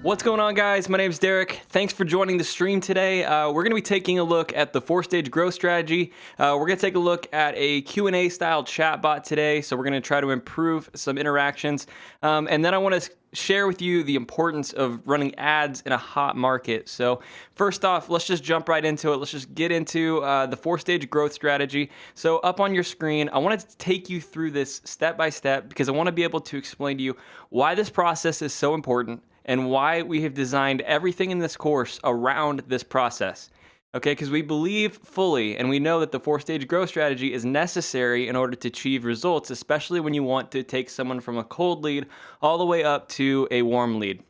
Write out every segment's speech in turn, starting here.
What's going on, guys? My name is Derek. Thanks for joining the stream today. We're going to be taking a look at the 4-stage growth strategy. We're going to take a look at a Q&A style chatbot today. So we're going to try to improve some interactions. And then I want to share with you the importance of running ads in a hot market. So first off, let's just jump right into it. Let's just get into the 4-stage growth strategy. So up on your screen, I wanted to take you through this step by step because I want to be able to explain to you why this process is so important and why we have designed everything in this course around this process. Okay, because we believe fully and we know that the 4-stage growth strategy is necessary in order to achieve results, especially when you want to take someone from a cold lead all the way up to a warm lead.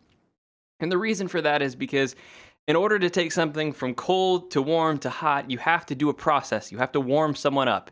And the reason for that is because in order to take something from cold to warm to hot, you have to do a process. You have to warm someone up.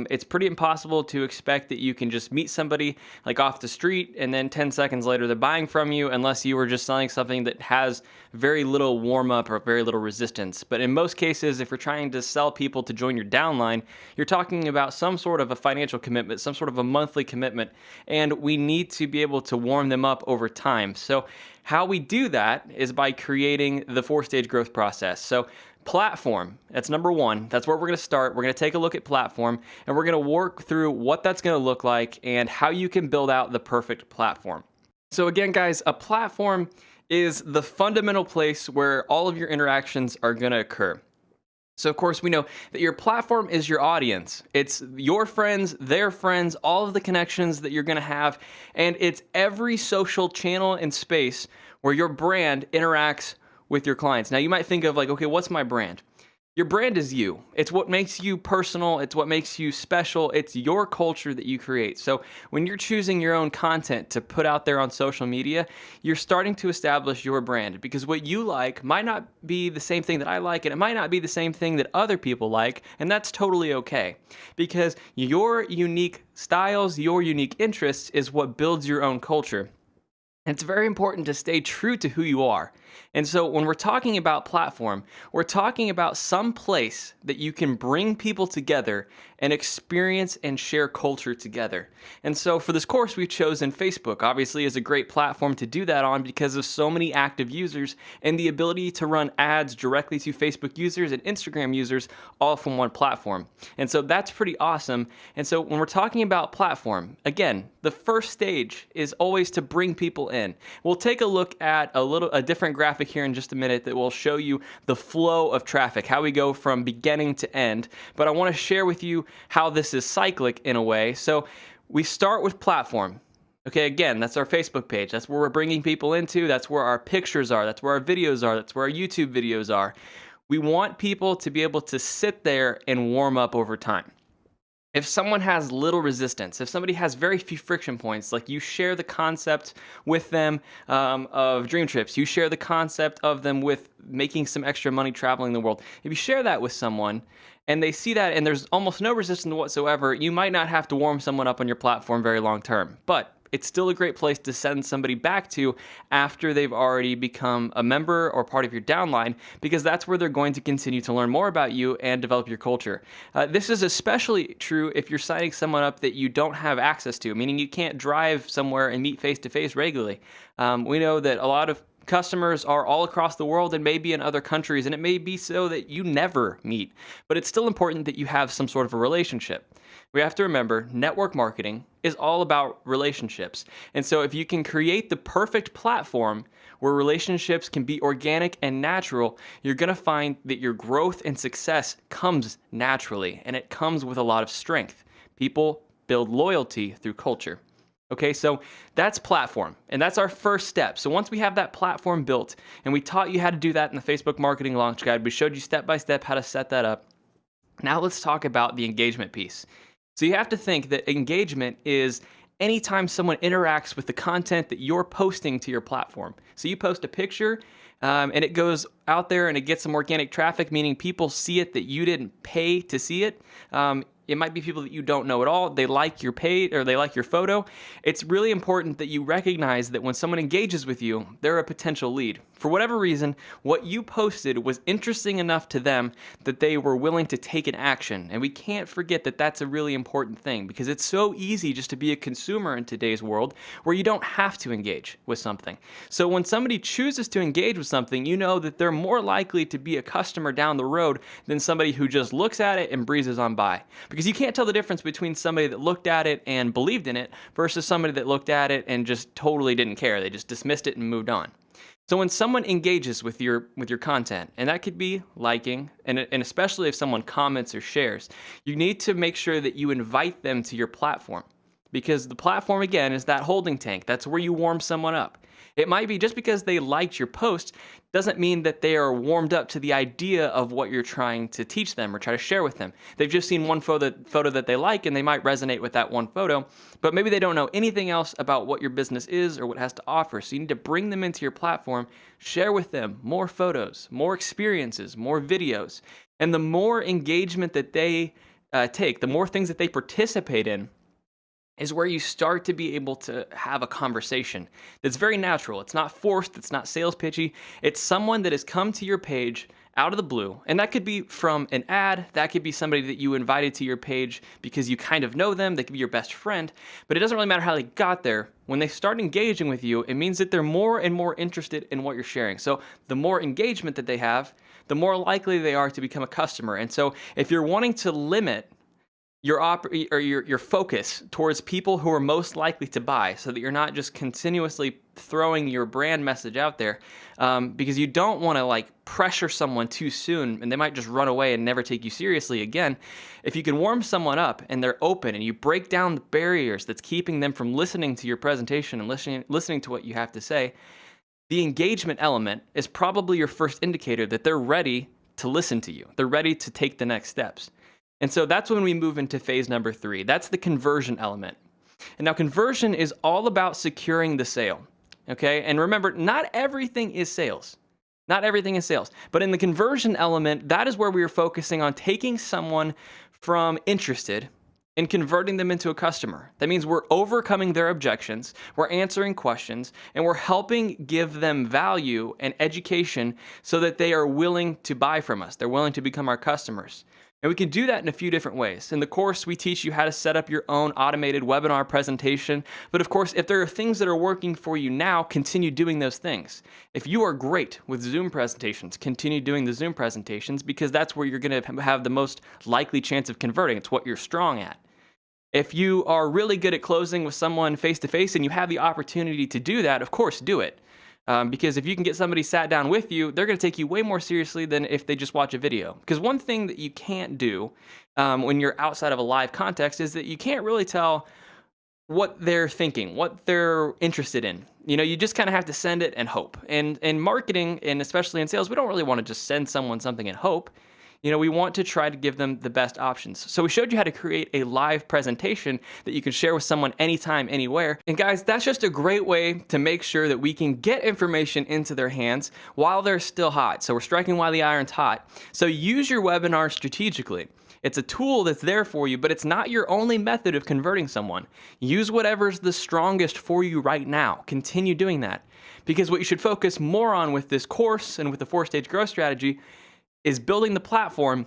It's pretty impossible to expect that you can just meet somebody like off the street and then 10 seconds later they're buying from you unless you were just selling something that has very little warm up or very little resistance. But in most cases, if you're trying to sell people to join your downline, you're talking about some sort of a financial commitment, some sort of a monthly commitment, and we need to be able to warm them up over time. So how we do that is by creating the 4-stage growth process. So platform, that's number one. That's where we're going to start. We're going to take a look at platform and we're going to work through what that's going to look like and how you can build out the perfect platform. So again, guys, a platform is the fundamental place where all of your interactions are going to occur. So of course we know that your platform is your audience. It's your friends, their friends, all of the connections that you're going to have, and it's every social channel and space where your brand interacts with your clients. Now you might think of like, okay, what's my brand? Your brand is you. It's what makes you personal. It's what makes you special. It's your culture that you create. So when you're choosing your own content to put out there on social media, you're starting to establish your brand because what you like might not be the same thing that I like, and it might not be the same thing that other people like, and that's totally okay because your unique styles, your unique interests is what builds your own culture. It's very important to stay true to who you are. And so when we're talking about platform, we're talking about some place that you can bring people together and experience and share culture together. And so for this course, we've chosen Facebook, obviously, as a great platform to do that on because of so many active users and the ability to run ads directly to Facebook users and Instagram users all from one platform. And so that's pretty awesome. And so when we're talking about platform, again, the first stage is always to bring people in. We'll take a look at a different graphic here in just a minute that will show you the flow of traffic, how we go from beginning to end. But I want to share with you how this is cyclic in a way. So we start with platform. Okay, again, that's our Facebook page. That's where we're bringing people into. That's where our pictures are. That's where our videos are. That's where our YouTube videos are. We want people to be able to sit there and warm up over time. If someone has little resistance, if somebody has very few friction points, like you share the concept with them of dream trips, you share the concept of them with making some extra money traveling the world. If you share that with someone and they see that and there's almost no resistance whatsoever, you might not have to warm someone up on your platform very long term. But it's still a great place to send somebody back to after they've already become a member or part of your downline, because that's where they're going to continue to learn more about you and develop your culture. This is especially true if you're signing someone up that you don't have access to, meaning you can't drive somewhere and meet face-to-face regularly. We know that a lot of customers are all across the world and maybe in other countries, and it may be so that you never meet, but it's still important that you have some sort of a relationship. We have to remember network marketing is all about relationships. And so if you can create the perfect platform where relationships can be organic and natural, you're going to find that your growth and success comes naturally, and it comes with a lot of strength. People build loyalty through culture. Okay, so that's platform, and that's our first step. So once we have that platform built, and we taught you how to do that in the Facebook Marketing Launch Guide, we showed you step by step how to set that up. Now let's talk about the engagement piece. So you have to think that engagement is anytime someone interacts with the content that you're posting to your platform. So you post a picture, and it goes out there and it gets some organic traffic, meaning people see it that you didn't pay to see it. It might be people that you don't know at all. They like your page or they like your photo. It's really important that you recognize that when someone engages with you, they're a potential lead. For whatever reason, what you posted was interesting enough to them that they were willing to take an action. And we can't forget that that's a really important thing, because it's so easy just to be a consumer in today's world where you don't have to engage with something. So when somebody chooses to engage with something, you know that they're more likely to be a customer down the road than somebody who just looks at it and breezes on by. Because you can't tell the difference between somebody that looked at it and believed in it versus somebody that looked at it and just totally didn't care. They just dismissed it and moved on. So when someone engages with your content, and that could be liking, and especially if someone comments or shares, you need to make sure that you invite them to your platform. Because the platform, again, is that holding tank. That's where you warm someone up. It might be just because they liked your post doesn't mean that they are warmed up to the idea of what you're trying to teach them or try to share with them. They've just seen one photo that they like, and they might resonate with that one photo, but maybe they don't know anything else about what your business is or what it has to offer. So you need to bring them into your platform, share with them more photos, more experiences, more videos. And the more engagement that they take, the more things that they participate in, is where you start to be able to have a conversation that's very natural. It's not forced, it's not sales pitchy. It's someone that has come to your page out of the blue. And that could be from an ad, that could be somebody that you invited to your page because you kind of know them, they could be your best friend, but it doesn't really matter how they got there. When they start engaging with you, it means that they're more and more interested in what you're sharing. So the more engagement that they have, the more likely they are to become a customer. And so if you're wanting to limit your focus towards people who are most likely to buy, so that you're not just continuously throwing your brand message out there, because you don't want to pressure someone too soon and they might just run away and never take you seriously again. If you can warm someone up and they're open and you break down the barriers that's keeping them from listening to your presentation and listening to what you have to say, the engagement element is probably your first indicator that they're ready to listen to you. They're ready to take the next steps. And so that's when we move into phase number 3. That's the conversion element. And now conversion is all about securing the sale. Okay? And remember, not everything is sales. Not everything is sales. But in the conversion element, that is where we are focusing on taking someone from interested and converting them into a customer. That means we're overcoming their objections, we're answering questions, and we're helping give them value and education so that they are willing to buy from us. They're willing to become our customers. And we can do that in a few different ways. In the course, we teach you how to set up your own automated webinar presentation. But of course, if there are things that are working for you now, continue doing those things. If you are great with Zoom presentations, continue doing the Zoom presentations, because that's where you're going to have the most likely chance of converting. It's what you're strong at. If you are really good at closing with someone face-to-face and you have the opportunity to do that, of course, do it. Because if you can get somebody sat down with you, they're going to take you way more seriously than if they just watch a video. Because one thing that you can't do when you're outside of a live context is that you can't really tell what they're thinking, what they're interested in. You just kind of have to send it and hope. And in marketing, and especially in sales, we don't really want to just send someone something and hope. We want to try to give them the best options. So we showed you how to create a live presentation that you can share with someone anytime, anywhere. And guys, that's just a great way to make sure that we can get information into their hands while they're still hot. So we're striking while the iron's hot. So use your webinar strategically. It's a tool that's there for you, but it's not your only method of converting someone. Use whatever's the strongest for you right now. Continue doing that. Because what you should focus more on with this course and with the 4-stage growth strategy is building the platform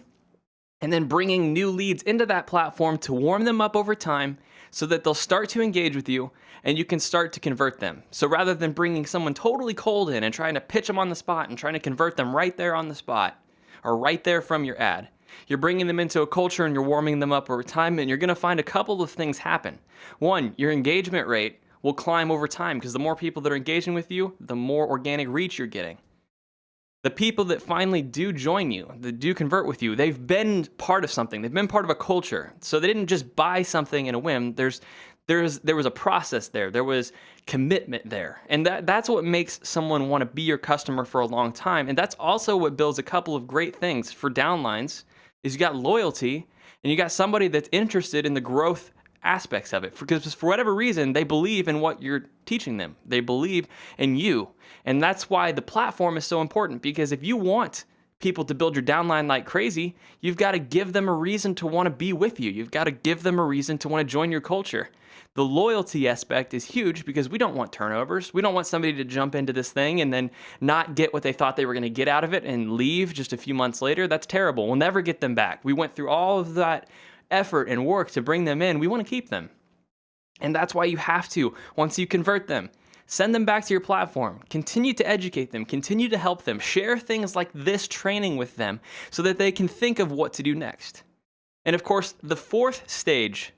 and then bringing new leads into that platform to warm them up over time so that they'll start to engage with you and you can start to convert them. So rather than bringing someone totally cold in and trying to pitch them on the spot and trying to convert them right there on the spot or right there from your ad, you're bringing them into a culture and you're warming them up over time, and you're going to find a couple of things happen. One, your engagement rate will climb over time because the more people that are engaging with you, the more organic reach you're getting. The people that finally do join you, that do convert with you, they've been part of something. They've been part of a culture. So they didn't just buy something in a whim. There was a process there. There was commitment there. And that's what makes someone want to be your customer for a long time. And that's also what builds a couple of great things for downlines is you got loyalty and you got somebody that's interested in the growth aspects of it, because for whatever reason, they believe in what you're teaching them. They believe in you. And that's why the platform is so important, because if you want people to build your downline like crazy, you've got to give them a reason to want to be with you. You've got to give them a reason to want to join your culture. The loyalty aspect is huge, because we don't want turnovers. We don't want somebody to jump into this thing and then not get what they thought they were going to get out of it and leave just a few months later. That's terrible. We'll never get them back. We went through all of that effort and work to bring them in. We want to keep them. And that's why you have to, once you convert them, send them back to your platform, continue to educate them, continue to help them, share things like this training with them so that they can think of what to do next. And of course, the fourth stage,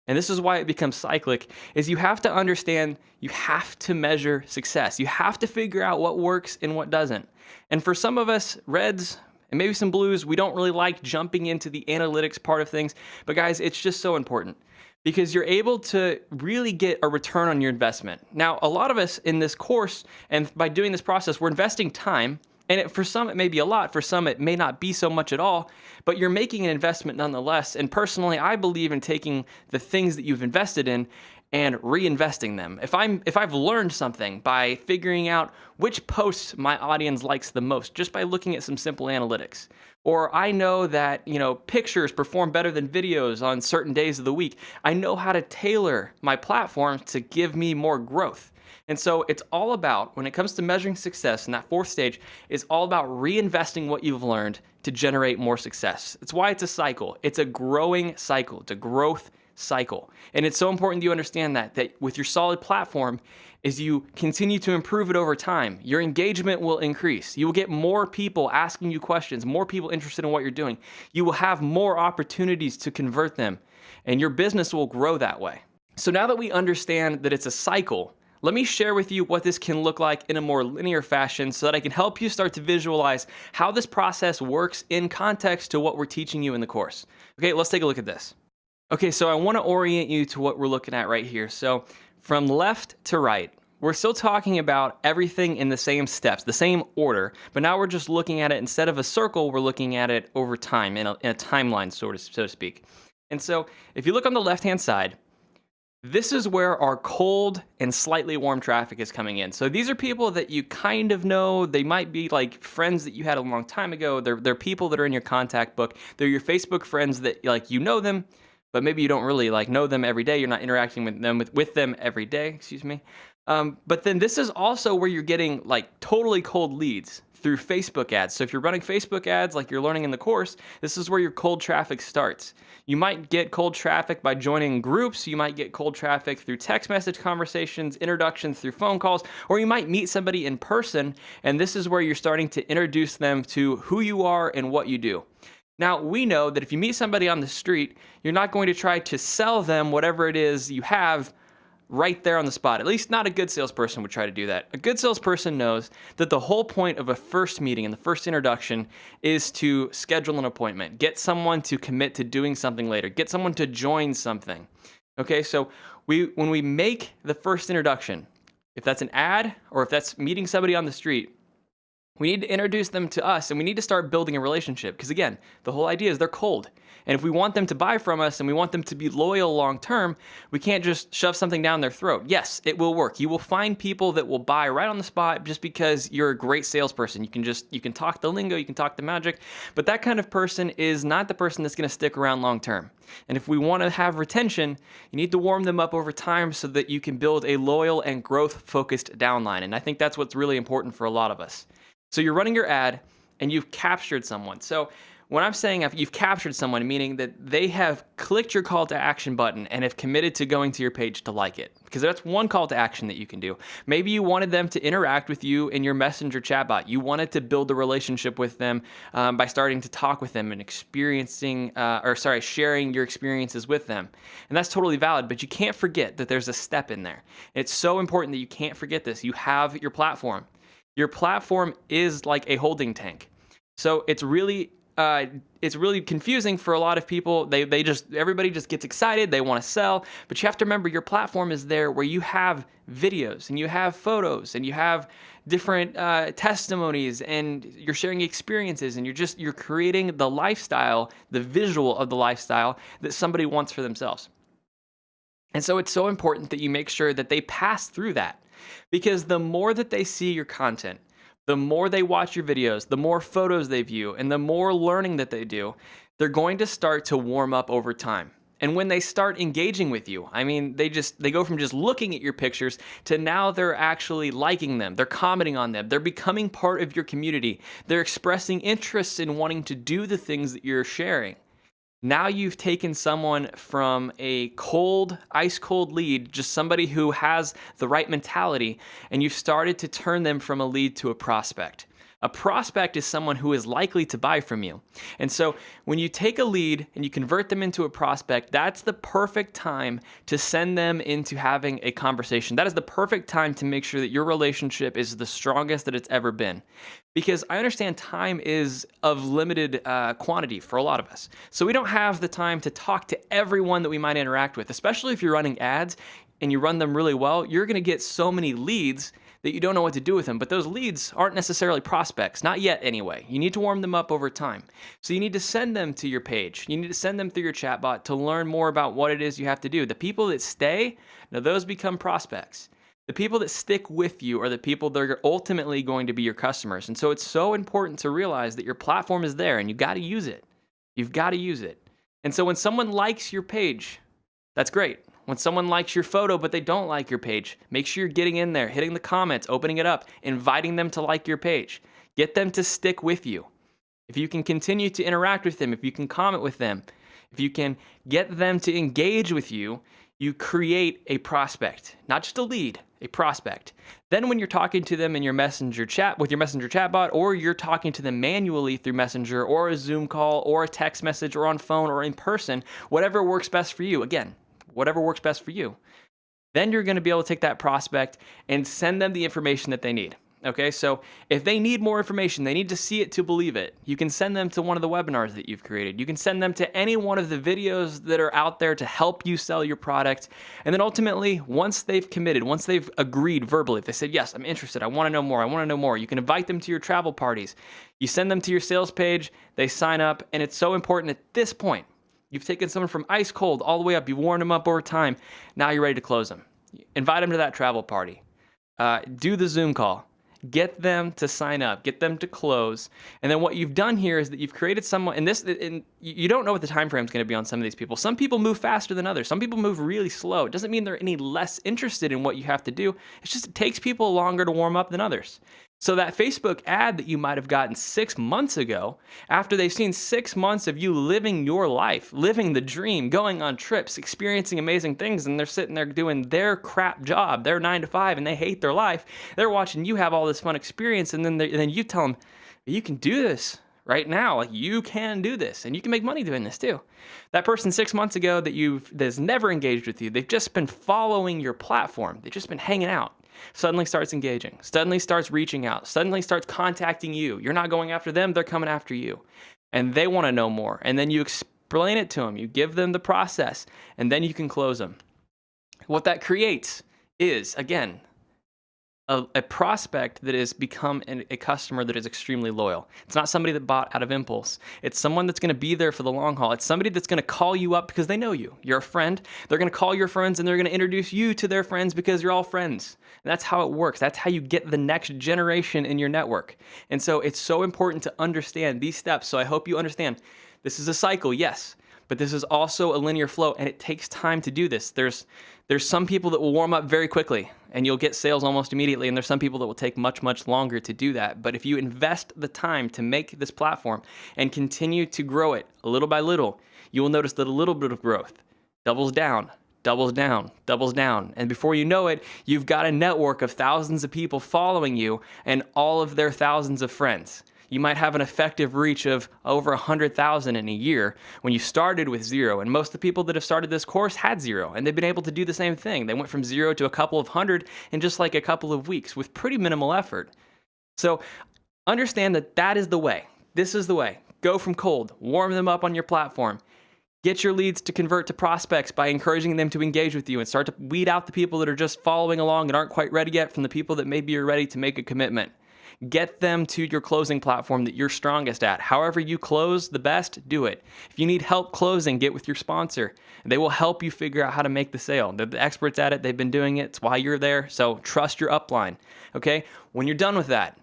and this is why it becomes cyclic, is you have to understand you have to measure success. You have to figure out what works and what doesn't. And for some of us, reds and maybe some blues, we don't really like jumping into the analytics part of things. But guys, it's just so important, because you're able to really get a return on your investment. Now, a lot of us in this course, and by doing this process, we're investing time. And for some, it may be a lot. For some, it may not be so much at all. But you're making an investment nonetheless. And personally, I believe in taking the things that you've invested in and reinvesting them. If I've learned something by figuring out which posts my audience likes the most, just by looking at some simple analytics, or I know that, pictures perform better than videos on certain days of the week, I know how to tailor my platform to give me more growth. And so it's all about, when it comes to measuring success in that fourth stage, it's all about reinvesting what you've learned to generate more success. It's why it's a cycle. It's a growing cycle. It's a growth cycle. And it's so important you understand that with your solid platform, as you continue to improve it over time, your engagement will increase. You will get more people asking you questions, more people interested in what you're doing. You will have more opportunities to convert them, and your business will grow that way. So now that we understand that it's a cycle, let me share with you what this can look like in a more linear fashion so that I can help you start to visualize how this process works in context to what we're teaching you in the course. Okay, let's take a look at this. Okay, so I want to orient you to what we're looking at right here. So from left to right, we're still talking about everything in the same steps, the same order, but now we're just looking at it, instead of a circle, we're looking at it over time, in a timeline, so to speak. And so if you look on the left-hand side, this is where our cold and slightly warm traffic is coming in. So these are people that you kind of know. They might be like friends that you had a long time ago. They're people that are in your contact book. They're your Facebook friends that you know them, but maybe you don't really know them every day. You're not interacting with them every day, excuse me. But then this is also where you're getting totally cold leads through Facebook ads. So if you're running Facebook ads like you're learning in the course, this is where your cold traffic starts. You might get cold traffic by joining groups. You might get cold traffic through text message conversations, introductions through phone calls, or you might meet somebody in person, and this is where you're starting to introduce them to who you are and what you do. Now, we know that if you meet somebody on the street, you're not going to try to sell them whatever it is you have right there on the spot. At least not a good salesperson would try to do that. A good salesperson knows that the whole point of a first meeting and the first introduction is to schedule an appointment, get someone to commit to doing something later, get someone to join something. Okay, so when we make the first introduction, if that's an ad or if that's meeting somebody on the street, we need to introduce them to us, and we need to start building a relationship, because again, the whole idea is they're cold. And if we want them to buy from us and we want them to be loyal long term, we can't just shove something down their throat. Yes, it will work. You will find people that will buy right on the spot just because you're a great salesperson. You can talk the lingo, you can talk the magic, but that kind of person is not the person that's going to stick around long term. And if we want to have retention, you need to warm them up over time so that you can build a loyal and growth focused downline. And I think that's what's really important for a lot of us. So you're running your ad and you've captured someone. So when I'm saying you've captured someone, meaning that they have clicked your call to action button and have committed to going to your page to like it, because that's one call to action that you can do. Maybe you wanted them to interact with you in your messenger chatbot. You wanted to build a relationship with them by starting to talk with them and sharing your experiences with them. And that's totally valid, but you can't forget that there's a step in there. It's so important that you can't forget this. You have your platform. Your platform is like a holding tank. So it's really confusing for a lot of people. Everybody just gets excited. They want to sell, but you have to remember your platform is there where you have videos and you have photos and you have different testimonies and you're sharing experiences and you're creating the lifestyle, the visual of the lifestyle that somebody wants for themselves. And so it's so important that you make sure that they pass through that, because the more that they see your content, the more they watch your videos, the more photos they view, and the more learning that they do, they're going to start to warm up over time. And when they start engaging with you, I mean, they go from just looking at your pictures to now they're actually liking them, they're commenting on them, they're becoming part of your community, they're expressing interest in wanting to do the things that you're sharing. Now you've taken someone from a cold, ice cold lead, just somebody who has the right mentality, and you've started to turn them from a lead to a prospect. A prospect is someone who is likely to buy from you. And so when you take a lead and you convert them into a prospect, that's the perfect time to send them into having a conversation. That is the perfect time to make sure that your relationship is the strongest that it's ever been. Because I understand time is of limited quantity for a lot of us. So we don't have the time to talk to everyone that we might interact with, especially if you're running ads and you run them really well. You're going to get so many leads that you don't know what to do with them. But those leads aren't necessarily prospects, not yet anyway. You need to warm them up over time. So you need to send them to your page. You need to send them through your chatbot to learn more about what it is you have to do. The people that stay, now those become prospects. The people that stick with you are the people that are ultimately going to be your customers. And so it's so important to realize that your platform is there and you got to use it. You've got to use it. And so when someone likes your page, that's great. When someone likes your photo but they don't like your page, make sure you're getting in there, hitting the comments, opening it up, inviting them to like your page. Get them to stick with you. If you can continue to interact with them, if you can comment with them, if you can get them to engage with you, you create a prospect, not just a lead, a prospect. Then when you're talking to them in your messenger chat with your messenger chatbot, or you're talking to them manually through Messenger or a Zoom call or a text message or on phone or in person, whatever works best for you. Again, whatever works best for you. Then you're going to be able to take that prospect and send them the information that they need. Okay, so if they need more information, they need to see it to believe it, you can send them to one of the webinars that you've created. You can send them to any one of the videos that are out there to help you sell your product. And then ultimately, once they've committed, once they've agreed verbally, if they said, yes, I'm interested, I want to know more, I want to know more, you can invite them to your travel parties. You send them to your sales page, they sign up, and it's so important at this point. You've taken someone from ice cold all the way up. You've warmed them up over time. Now you're ready to close them. Invite them to that travel party. Do the Zoom call. Get them to sign up. Get them to close. And then what you've done here is that you've created someone, and you don't know what the time frame is going to be on some of these people. Some people move faster than others. Some people move really slow. It doesn't mean they're any less interested in what you have to do. It's just it takes people longer to warm up than others. So that Facebook ad that you might have gotten 6 months ago, after they've seen 6 months of you living your life, living the dream, going on trips, experiencing amazing things, and they're sitting there doing their crap job, their 9 to 5, and they hate their life, they're watching you have all this fun experience, and then you tell them, you can do this right now. Like, you can do this, and you can make money doing this too. That person 6 months ago that's never engaged with you, they've just been following your platform, they've just been hanging out, suddenly starts engaging, suddenly starts reaching out, suddenly starts contacting you. You're not going after them, they're coming after you. And they want to know more. And then you explain it to them, you give them the process, and then you can close them. What that creates is, again, a prospect that has become a customer that is extremely loyal. It's not somebody that bought out of impulse. It's someone that's going to be there for the long haul. It's somebody that's going to call you up because they know you. You're a friend. They're going to call your friends and they're going to introduce you to their friends because you're all friends. And that's how it works. That's how you get the next generation in your network. And so it's so important to understand these steps. So I hope you understand this is a cycle, yes, but this is also a linear flow, and it takes time to do this. There's some people that will warm up very quickly and you'll get sales almost immediately, and there's some people that will take much, much longer to do that. But if you invest the time to make this platform and continue to grow it little by little, you will notice that a little bit of growth doubles down, doubles down, doubles down. And before you know it, you've got a network of thousands of people following you and all of their thousands of friends. You might have an effective reach of over 100,000 in a year when you started with 0. And most of the people that have started this course had 0, and they've been able to do the same thing. They went from 0 to a couple of hundred in just like a couple of weeks with pretty minimal effort. So understand that that is the way. This is the way. Go from cold, warm them up on your platform. Get your leads to convert to prospects by encouraging them to engage with you, and start to weed out the people that are just following along and aren't quite ready yet from the people that maybe are ready to make a commitment. Get them to your closing platform that you're strongest at. However you close the best, do it. If you need help closing, get with your sponsor. They will help you figure out how to make the sale. They're the experts at it. They've been doing it. It's why you're there. So trust your upline. Okay? When you're done with that,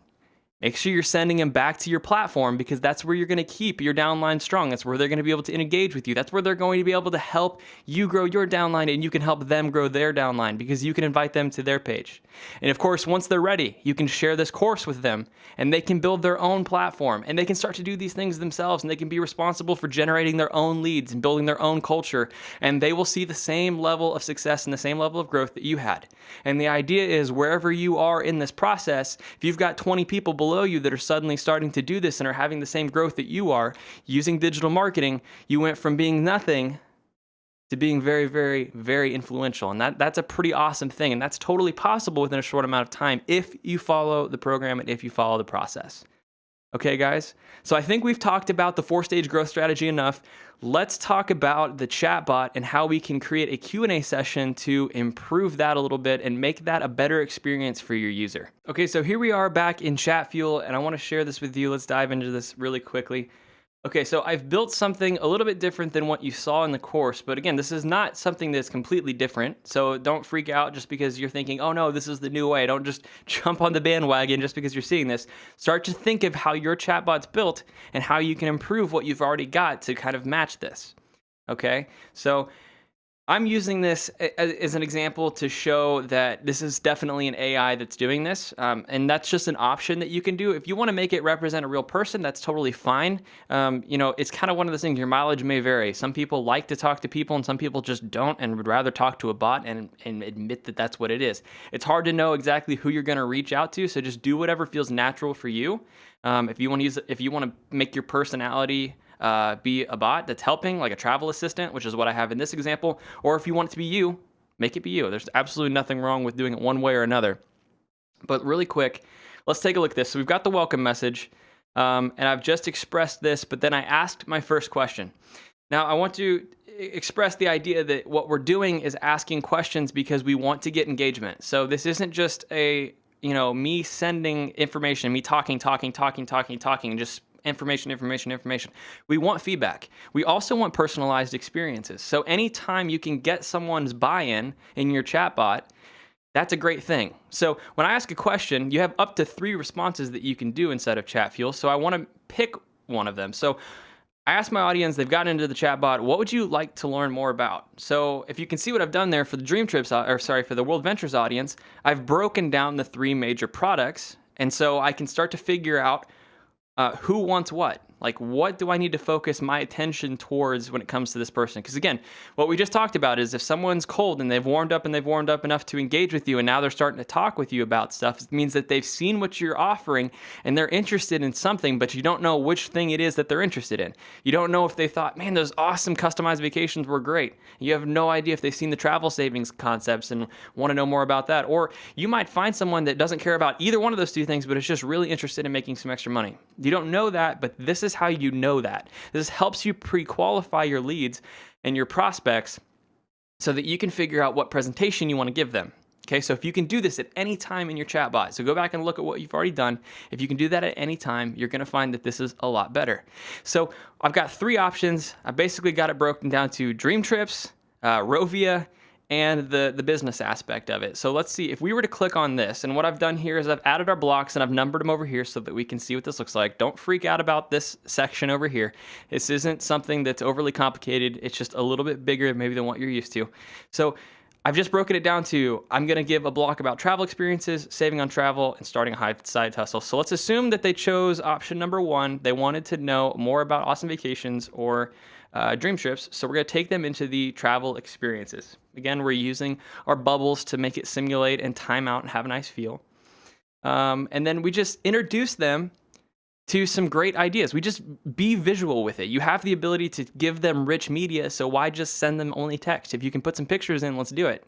make sure you're sending them back to your platform, because that's where you're going to keep your downline strong. That's where they're going to be able to engage with you. That's where they're going to be able to help you grow your downline, and you can help them grow their downline, because you can invite them to their page. And of course, once they're ready, you can share this course with them, and they can build their own platform, and they can start to do these things themselves, and they can be responsible for generating their own leads and building their own culture, and they will see the same level of success and the same level of growth that you had. And the idea is, wherever you are in this process, if you've got 20 people below you that are suddenly starting to do this and are having the same growth that you are using digital marketing, you went from being nothing to being very, very, very influential. And that's a pretty awesome thing. And that's totally possible within a short amount of time if you follow the program and if you follow the process. Okay, guys? So I think we've talked about the 4-stage growth strategy enough. Let's talk about the chatbot and how we can create a Q&A session to improve that a little bit and make that a better experience for your user. Okay, so here we are back in Chatfuel, and I want to share this with you. Let's dive into this really quickly. Okay, so I've built something a little bit different than what you saw in the course, but again, this is not something that's completely different, so don't freak out just because you're thinking, oh no, this is the new way. Don't just jump on the bandwagon just because you're seeing this. Start to think of how your chatbot's built and how you can improve what you've already got to kind of match this, okay? So I'm using this as an example to show that this is definitely an AI that's doing this, and that's just an option that you can do. If you want to make it represent a real person, that's totally fine. It's kind of one of those things, your mileage may vary. Some people like to talk to people, and some people just don't and would rather talk to a bot and admit that that's what it is. It's hard to know exactly who you're going to reach out to, so just do whatever feels natural for you. If you want to make your personality be a bot that's helping, like a travel assistant, which is what I have in this example, or if you want it to be you, make it be you. There's absolutely nothing wrong with doing it one way or another. But really quick, let's take a look at this. So we've got the welcome message, and I've just expressed this, but then I asked my first question. Now I want to express the idea that what we're doing is asking questions because we want to get engagement. So this isn't just me sending information, me talking, and just information. We want feedback. We also want personalized experiences. So anytime you can get someone's buy-in in your chatbot, that's a great thing. So when I ask a question, you have up to 3 responses that you can do inside of Chatfuel. So I want to pick one of them. So I asked my audience, they've gotten into the chatbot, what would you like to learn more about? So if you can see what I've done there for the for the World Ventures audience, I've broken down the 3 major products. And so I can start to figure out who wants what? Like, what do I need to focus my attention towards when it comes to this person? Because again, what we just talked about is if someone's cold and they've warmed up enough to engage with you, and now they're starting to talk with you about stuff, it means that they've seen what you're offering and they're interested in something, but you don't know which thing it is that they're interested in. You don't know if they thought, man, those awesome customized vacations were great. You have no idea if they've seen the travel savings concepts and want to know more about that. Or you might find someone that doesn't care about either one of those 2 things, but is just really interested in making some extra money. You don't know that, but this is how you know that. This helps you pre-qualify your leads and your prospects so that you can figure out what presentation you want to give them. Okay, so if you can do this at any time in your chatbot, so go back and look at what you've already done. If you can do that at any time, you're going to find that this is a lot better. So I've got 3 options. I basically got it broken down to dream trips, Rovia, and the business aspect of it. So let's see, if we were to click on this, and what I've done here is I've added our blocks and I've numbered them over here so that we can see what this looks like. Don't freak out about this section over here. This isn't something that's overly complicated. It's just a little bit bigger maybe than what you're used to. So I've just broken it down to, I'm gonna give a block about travel experiences, saving on travel, and starting a side hustle. So let's assume that they chose option number 1. They wanted to know more about awesome vacations or dream trips. So we're gonna take them into the travel experiences. Again, we're using our bubbles to make it simulate and time out and have a nice feel. And then we just introduce them to some great ideas. We just be visual with it. You have the ability to give them rich media, so why just send them only text? If you can put some pictures in, let's do it.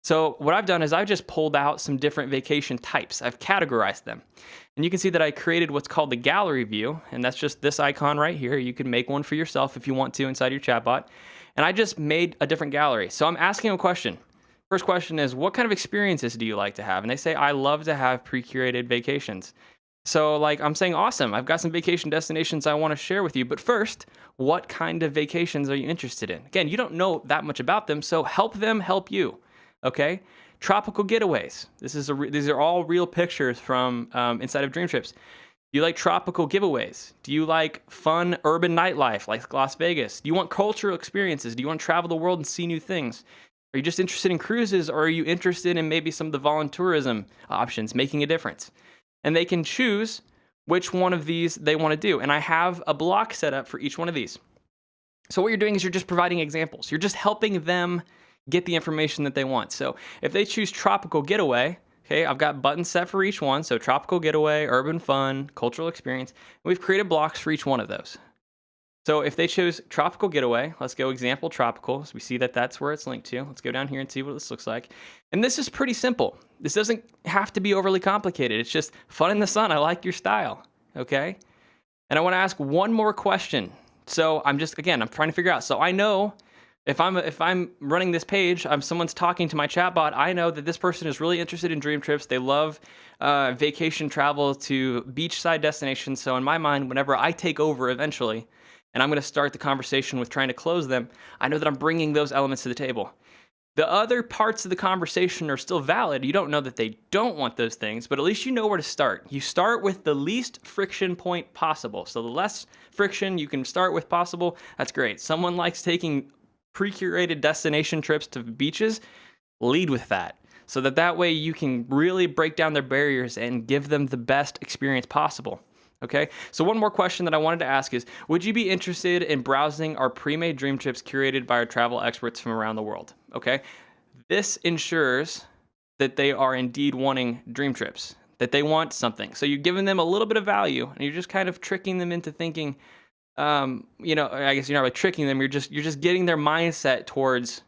So what I've done is I've just pulled out some different vacation types. I've categorized them. And you can see that I created what's called the gallery view, and that's just this icon right here. You can make one for yourself if you want to inside your chatbot. And I just made a different gallery. So I'm asking a question. First question is, what kind of experiences do you like to have? And they say, I love to have pre-curated vacations. So like I'm saying, awesome, I've got some vacation destinations I want to share with you. But first, what kind of vacations are you interested in? Again, you don't know that much about them, so help them help you. Okay? Tropical getaways. These are all real pictures from inside of Dream Trips. Do you like tropical giveaways? Do you like fun urban nightlife like Las Vegas? Do you want cultural experiences? Do you want to travel the world and see new things? Are you just interested in cruises, or are you interested in maybe some of the voluntourism options, making a difference? And they can choose which one of these they want to do. And I have a block set up for each one of these. So what you're doing is you're just providing examples. You're just helping them get the information that they want. So if they choose tropical getaway, okay, I've got buttons set for each one. So tropical getaway, urban fun, cultural experience. We've created blocks for each one of those. So if they chose tropical getaway, let's go example tropical. So we see that that's where it's linked to. Let's go down here and see what this looks like. And this is pretty simple. This doesn't have to be overly complicated. It's just fun in the sun. I like your style. Okay. And I want to ask one more question. So I'm trying to figure out. So I know if I'm running this page, someone's talking to my chatbot, I know that this person is really interested in Dream Trips. They love vacation travel to beachside destinations. So in my mind, whenever I take over eventually, and I'm going to start the conversation with trying to close them, I know that I'm bringing those elements to the table. The other parts of the conversation are still valid. You don't know that they don't want those things, but at least you know where to start. You start with the least friction point possible. So the less friction you can start with possible, that's great. Someone likes taking pre-curated destination trips to beaches, lead with that. So that way you can really break down their barriers and give them the best experience possible. Okay, so one more question that I wanted to ask is, would you be interested in browsing our pre-made Dream Trips curated by our travel experts from around the world? Okay, this ensures that they are indeed wanting Dream Trips, that they want something. So you're giving them a little bit of value, and you're just kind of tricking them into thinking, I guess you're not really tricking them. You're just getting their mindset towards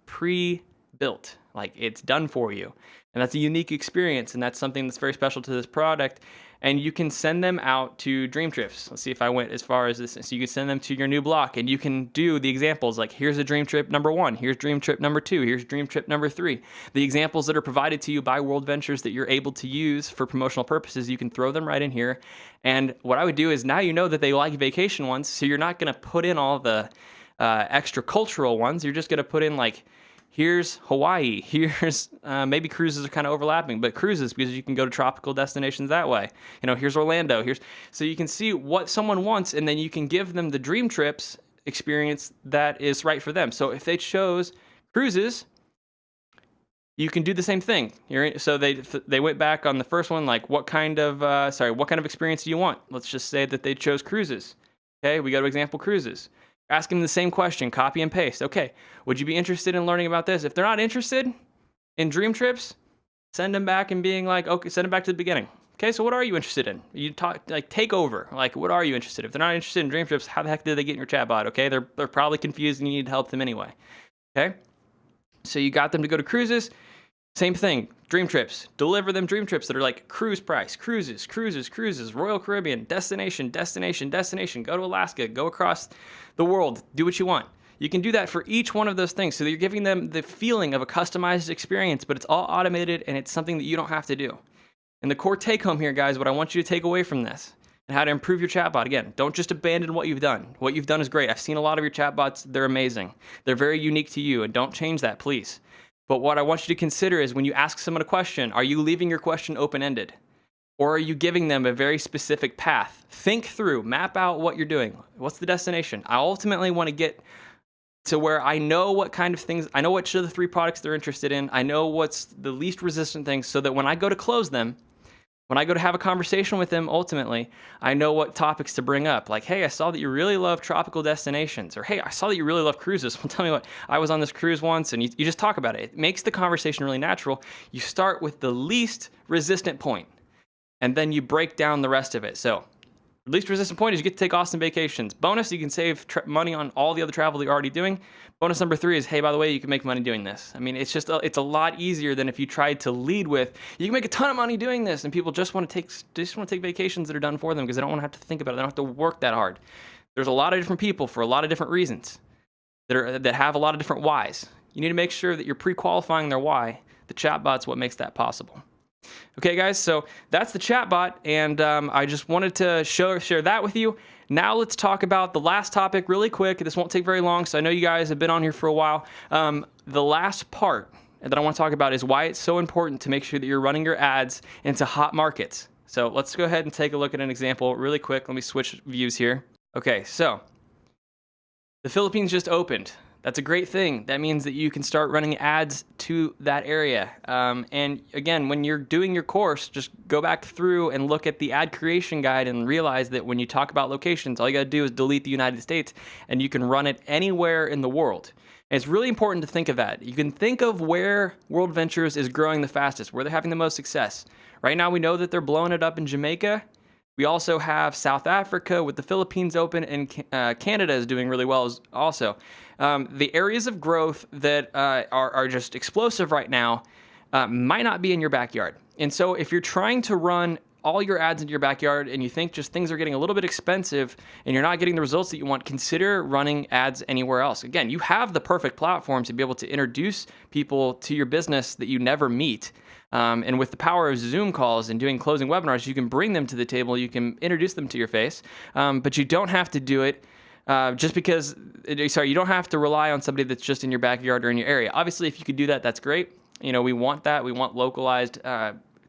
pre-built, like it's done for you, and that's a unique experience, and that's something that's very special to this product. And you can send them out to Dream Trips. Let's see if I went as far as this. So you can send them to your new block, and you can do the examples like, here's a Dream Trip number 1, here's Dream Trip number 2, here's Dream Trip number 3. The examples that are provided to you by World Ventures that you're able to use for promotional purposes, you can throw them right in here. And what I would do is, now you know that they like vacation ones, so you're not going to put in all the extra cultural ones. You're just going to put in like, here's Hawaii, here's maybe cruises are kind of overlapping, but cruises, because you can go to tropical destinations that way. Here's Orlando, so you can see what someone wants, and then you can give them the Dream Trips experience that is right for them. So if they chose cruises, you can do the same thing. So they went back on the first one, like what kind of experience do you want? Let's just say that they chose cruises. Okay, we go to example cruises. Ask them the same question, copy and paste. Okay, would you be interested in learning about this? If they're not interested in Dream Trips, send them back and being like, okay, send them back to the beginning. Okay, so what are you interested in? You take over. Like, what are you interested in? If they're not interested in Dream Trips, how the heck did they get in your chatbot? Okay, they're probably confused and you need to help them anyway. Okay, so you got them to go to cruises. Same thing, Dream Trips. Deliver them Dream Trips that are like cruise price, cruises, Royal Caribbean, destination. Go to Alaska, go across the world, do what you want. You can do that for each one of those things. So you're giving them the feeling of a customized experience, but it's all automated and it's something that you don't have to do. And the core take home here, guys, what I want you to take away from this and how to improve your chatbot. Again, don't just abandon what you've done. What you've done is great. I've seen a lot of your chatbots. They're amazing. They're very unique to you, and don't change that, please. But what I want you to consider is, when you ask someone a question, are you leaving your question open-ended? Or are you giving them a very specific path? Think through, map out what you're doing. What's the destination? I ultimately want to get to where I know what kind of things, I know which of the 3 products they're interested in. I know what's the least resistant things, so that when I go to close them, when I go to have a conversation with them, ultimately, I know what topics to bring up. Like, hey, I saw that you really love tropical destinations. Or, hey, I saw that you really love cruises. Well, tell me what, I was on this cruise once, and you just talk about it. It makes the conversation really natural. You start with the least resistant point, and then you break down the rest of it. So the least resistant point is you get to take awesome vacations. Bonus, you can save money on all the other travel that you're already doing. Bonus number 3 is, hey, by the way, you can make money doing this. I mean, it's a lot easier than if you tried to lead with, you can make a ton of money doing this, and people just want to take vacations that are done for them because they don't want to have to think about it. They don't have to work that hard. There's a lot of different people for a lot of different reasons that have a lot of different whys. You need to make sure that you're pre-qualifying their why. The chatbot's what makes that possible. Okay, guys, so that's the chatbot, and I just wanted to share that with you. Now let's talk about the last topic really quick. This won't take very long, so I know you guys have been on here for a while. The last part that I want to talk about is why it's so important to make sure that you're running your ads into hot markets. So let's go ahead and take a look at an example really quick. Let me switch views here. Okay, so the Philippines just opened. That's a great thing. That means that you can start running ads to that area. And again, when you're doing your course, just go back through and look at the ad creation guide and realize that when you talk about locations, all you gotta do is delete the United States and you can run it anywhere in the world. And it's really important to think of that. You can think of where World Ventures is growing the fastest, where they're having the most success. Right now, we know that they're blowing it up in Jamaica. We also have South Africa with the Philippines open, and Canada is doing really well also. The areas of growth that are just explosive right now might not be in your backyard. And so if you're trying to run all your ads into your backyard and you think just things are getting a little bit expensive and you're not getting the results that you want, consider running ads anywhere else. Again, you have the perfect platform to be able to introduce people to your business that you never meet. And with the power of Zoom calls and doing closing webinars, you can bring them to the table, you can introduce them to your face, but you don't have to do it just because, you don't have to rely on somebody that's just in your backyard or in your area. Obviously, if you could do that, that's great. You know, we want that. We want localized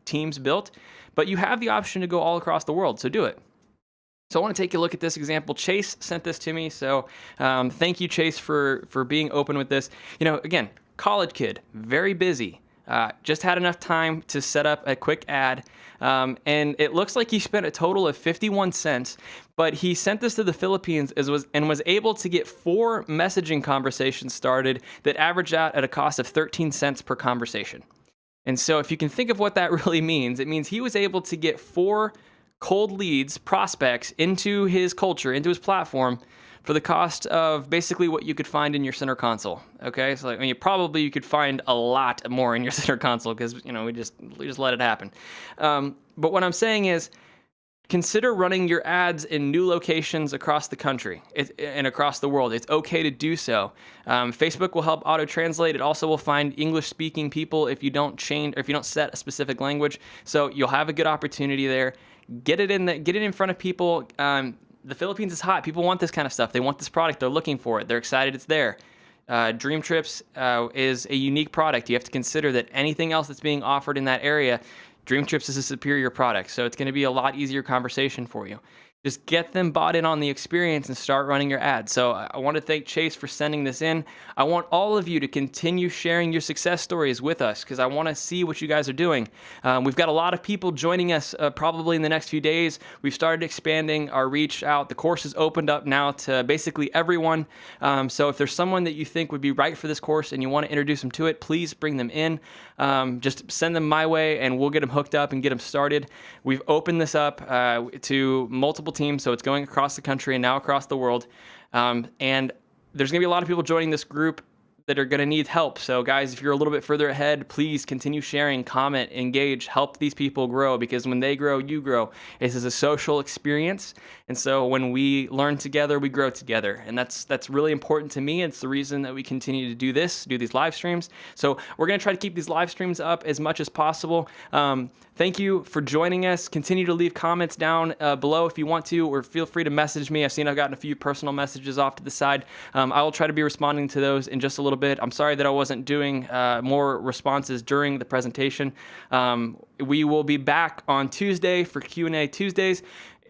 teams built, but you have the option to go all across the world, so do it. So I want to take a look at this example. Chase sent this to me, so thank you, Chase, for being open with this. You know, again, college kid, very busy. Just had enough time to set up a quick ad, and it looks like he spent a total of 51 cents, but he sent this to the Philippines and was able to get 4 messaging conversations started that averaged out at a cost of 13 cents per conversation. And so if you can think of what that really means, it means he was able to get 4 cold leads, prospects, into his culture, into his platform, for the cost of basically what you could find in your center console. Okay, so you could find a lot more in your center console because we just let it happen. But what I'm saying is, consider running your ads in new locations across the country and across the world. It's okay to do so. Facebook will help auto-translate. It also will find English-speaking people if you don't set a specific language. So you'll have a good opportunity there. Get it in front of people. The Philippines is hot. People want this kind of stuff. They want this product. They're looking for it. They're excited it's there. Dream Trips is a unique product. You have to consider that anything else that's being offered in that area, Dream Trips is a superior product. So it's going to be a lot easier conversation for you. Just get them bought in on the experience and start running your ads. So I want to thank Chase for sending this in. I want all of you to continue sharing your success stories with us because I want to see what you guys are doing. We've got a lot of people joining us probably in the next few days. We've started expanding our reach out. The course is opened up now to basically everyone. So if there's someone that you think would be right for this course and you want to introduce them to it, please bring them in. Just send them my way and we'll get them hooked up and get them started. We've opened this up to multiple teams, so it's going across the country and now across the world. And there's going to be a lot of people joining this group that are going to need help. So guys, if you're a little bit further ahead, please continue sharing, comment, engage, help these people grow, because when they grow, you grow. This is a social experience. And so when we learn together, we grow together. And that's really important to me. It's the reason that we continue to do these live streams. So we're going to try to keep these live streams up as much as possible. Thank you for joining us. Continue to leave comments down below if you want to, or feel free to message me. I've seen I've gotten a few personal messages off to the side. I will try to be responding to those in just a little bit. I'm sorry that I wasn't doing more responses during the presentation. We will be back on Tuesday for Q&A Tuesdays.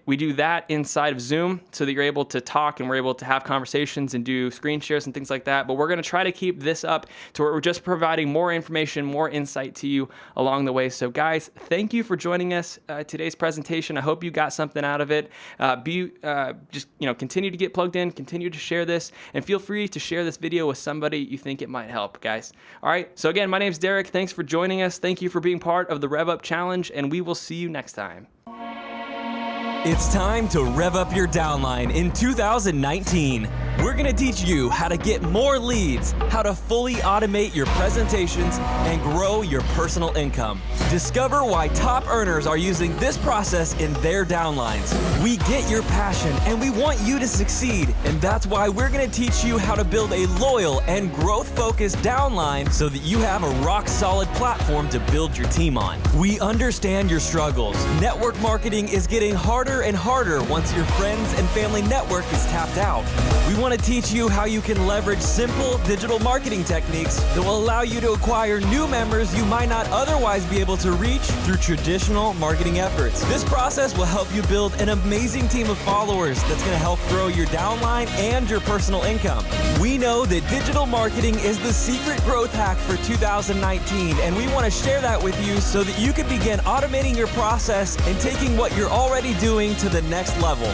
We do that inside of Zoom so that you're able to talk and we're able to have conversations and do screen shares and things like that. But we're going to try to keep this up to where we're just providing more information, more insight to you along the way. So guys, thank you for joining us today's presentation. I hope you got something out of it. Continue to get plugged in, continue to share this, and feel free to share this video with somebody you think it might help, guys. All right. So again, my name's Derek. Thanks for joining us. Thank you for being part of the Rev Up Challenge, and we will see you next time. It's time to rev up your downline in 2019. We're going to teach you how to get more leads, how to fully automate your presentations, and grow your personal income. Discover why top earners are using this process in their downlines. We get your passion and we want you to succeed, and that's why we're going to teach you how to build a loyal and growth-focused downline so that you have a rock-solid platform to build your team on. We understand your struggles. Network marketing is getting harder and harder once your friends and family network is tapped out. We want to teach you how you can leverage simple digital marketing techniques that will allow you to acquire new members you might not otherwise be able to reach through traditional marketing efforts. This process will help you build an amazing team of followers that's going to help grow your downline and your personal income. We know that digital marketing is the secret growth hack for 2019, and we want to share that with you so that you can begin automating your process and taking what you're already doing to the next level.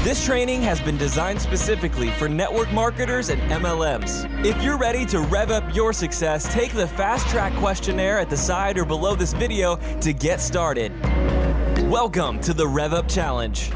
This training has been designed specifically for network marketers and MLMs. If you're ready to rev up your success, take the Fast Track questionnaire at the side or below this video to get started. Welcome to the Rev Up Challenge.